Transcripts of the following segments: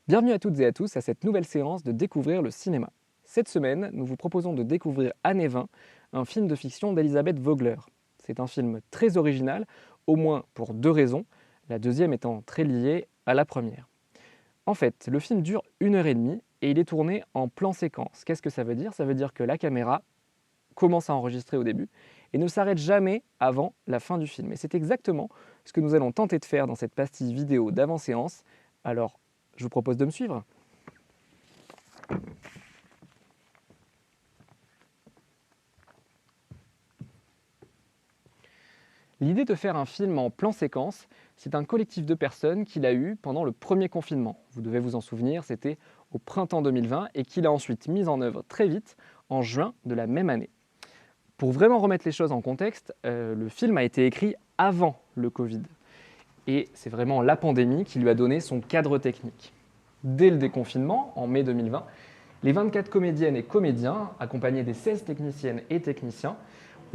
Bienvenue à toutes et à tous à cette nouvelle séance de Découvrir le cinéma. Cette semaine, nous vous proposons de découvrir Années 20, un film de fiction d'Elisabeth Vogler. C'est un film très original, au moins pour deux raisons, la deuxième étant très liée à la première. En fait, le film dure 1 heure et demie et il est tourné en plan séquence. Qu'est-ce que ça veut dire? Ça veut dire que la caméra commence à enregistrer au début et ne s'arrête jamais avant la fin du film. Et c'est exactement ce que nous allons tenter de faire dans cette pastille vidéo d'avant-séance. Alors, je vous propose de me suivre. L'idée de faire un film en plan séquence, c'est un collectif de personnes qu'il a eu pendant le premier confinement. Vous devez vous en souvenir, c'était au printemps 2020 et qu'il a ensuite mis en œuvre très vite en juin de la même année. Pour vraiment remettre les choses en contexte, le film a été écrit avant le Covid. Et c'est vraiment la pandémie qui lui a donné son cadre technique. Dès le déconfinement, en mai 2020, les 24 comédiennes et comédiens, accompagnés des 16 techniciennes et techniciens,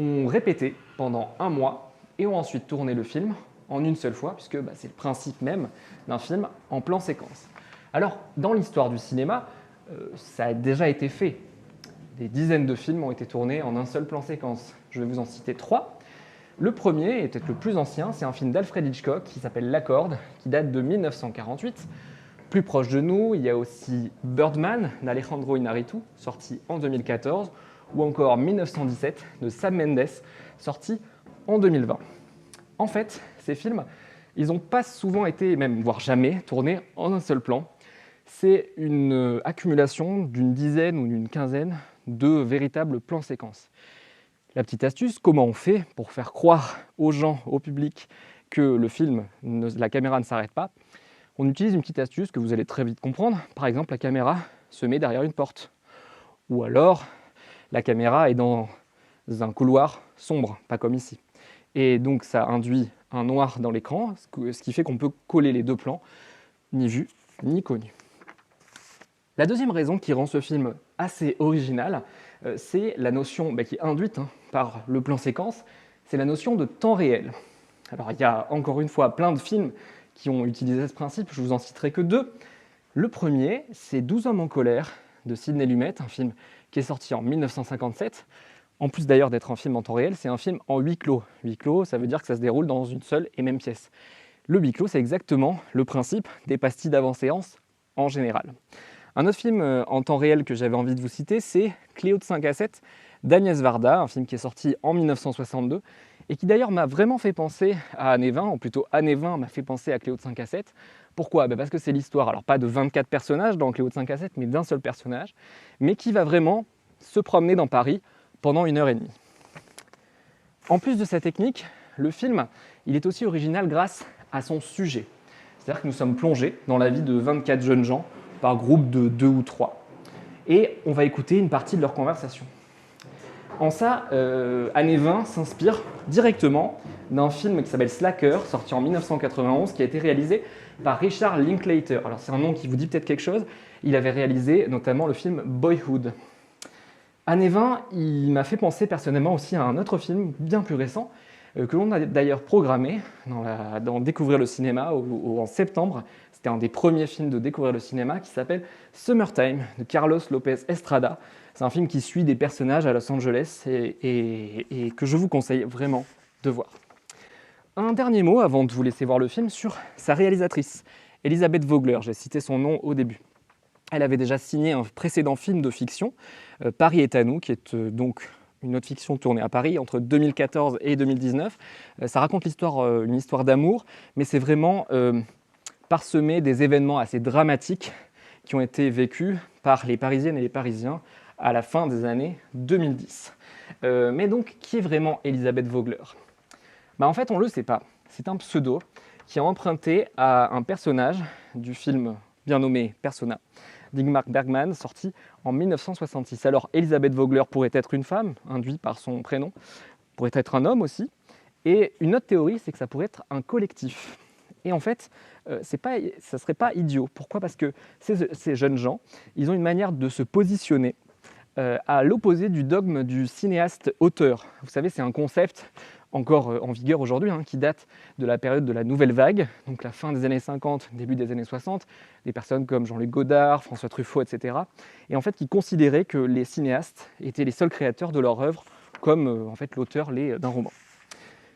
ont répété pendant un mois et ont ensuite tourné le film en une seule fois, puisque c'est le principe même d'un film en plan séquence. Alors, dans l'histoire du cinéma, ça a déjà été fait. Des dizaines de films ont été tournés en un seul plan séquence. Je vais vous en citer 3. Le premier, et peut-être le plus ancien, c'est un film d'Alfred Hitchcock qui s'appelle La Corde, qui date de 1948. Plus proche de nous, il y a aussi Birdman d'Alejandro Inarritu, sorti en 2014, ou encore 1917 de Sam Mendes, sorti en 2020. En fait, ces films, ils n'ont pas souvent été, même voire jamais, tournés en un seul plan. C'est une accumulation d'une dizaine ou d'une quinzaine de véritables plans séquences. La petite astuce, comment on fait pour faire croire aux gens, au public, que le film, la caméra ne s'arrête pas? On utilise une petite astuce que vous allez très vite comprendre. Par exemple, la caméra se met derrière une porte. Ou alors, la caméra est dans un couloir sombre, pas comme ici. Et donc, ça induit un noir dans l'écran, ce qui fait qu'on peut coller les deux plans, ni vu, ni connu. La deuxième raison qui rend ce film assez original, c'est la notion qui est induite par le plan séquence, c'est la notion de temps réel. Alors, il y a encore une fois plein de films qui ont utilisé ce principe, je vous en citerai que deux. Le premier, c'est 12 hommes en colère de Sidney Lumet, un film qui est sorti en 1957. En plus d'ailleurs d'être un film en temps réel, c'est un film en huis clos. Huis clos, ça veut dire que ça se déroule dans une seule et même pièce. Le huis clos, c'est exactement le principe des pastilles d'avant-séance en général. Un autre film en temps réel que j'avais envie de vous citer, c'est Cléo de 5 à 7 d'Agnès Varda, un film qui est sorti en 1962 et qui d'ailleurs m'a vraiment fait penser à Années 20, ou plutôt Années 20 m'a fait penser à Cléo de 5 à 7. Pourquoi? Parce que c'est l'histoire, alors pas de 24 personnages dans Cléo de 5 à 7, mais d'un seul personnage, mais qui va vraiment se promener dans Paris pendant 1 heure et demie. En plus de sa technique, le film il est aussi original grâce à son sujet. C'est-à-dire que nous sommes plongés dans la vie de 24 jeunes gens par groupe de 2 ou 3. Et on va écouter une partie de leur conversation. En ça, Années 20 s'inspire directement d'un film qui s'appelle Slacker, sorti en 1991, qui a été réalisé par Richard Linklater. Alors c'est un nom qui vous dit peut-être quelque chose. Il avait réalisé notamment le film Boyhood. Années 20, il m'a fait penser personnellement aussi à un autre film bien plus récent, que l'on a d'ailleurs programmé dans Découvrir le cinéma en septembre. C'était un des premiers films de Découvrir le cinéma qui s'appelle Summertime de Carlos Lopez Estrada. C'est un film qui suit des personnages à Los Angeles et que je vous conseille vraiment de voir. Un dernier mot avant de vous laisser voir le film sur sa réalisatrice, Elisabeth Vogler. J'ai cité son nom au début. Elle avait déjà signé un précédent film de fiction, Paris est à nous, qui est donc une autre fiction tournée à Paris entre 2014 et 2019. Ça raconte une histoire d'amour, mais c'est vraiment parsemé des événements assez dramatiques qui ont été vécus par les Parisiennes et les Parisiens à la fin des années 2010. Mais donc, qui est vraiment Elisabeth Vogler? En fait, on ne le sait pas. C'est un pseudo qui est emprunté à un personnage du film bien nommé Persona, d'Ingmar Bergman, sorti en 1966. Alors, Elisabeth Vogler pourrait être une femme, induite par son prénom, pourrait être un homme aussi. Et une autre théorie, c'est que ça pourrait être un collectif. Et en fait, ça ne serait pas idiot. Pourquoi? Parce que ces jeunes gens, ils ont une manière de se positionner à l'opposé du dogme du cinéaste-auteur. Vous savez, c'est un concept encore en vigueur aujourd'hui, qui date de la période de la Nouvelle Vague, donc la fin des années 50, début des années 60, des personnes comme Jean-Luc Godard, François Truffaut, etc. Et en fait, qui considéraient que les cinéastes étaient les seuls créateurs de leur œuvre, comme en fait l'auteur l'est d'un roman.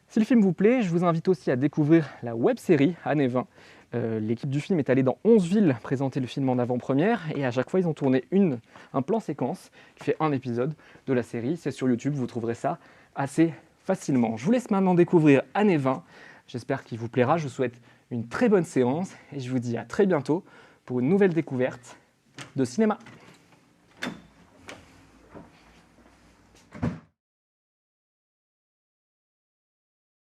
Si le film vous plaît, je vous invite aussi à découvrir la web-série Années 20. L'équipe du film est allée dans 11 villes présenter le film en avant-première et à chaque fois ils ont tourné un plan séquence qui fait un épisode de la série. C'est sur YouTube, vous trouverez ça assez facilement. Je vous laisse maintenant découvrir Années 20. J'espère qu'il vous plaira. Je vous souhaite une très bonne séance et je vous dis à très bientôt pour une nouvelle découverte de cinéma.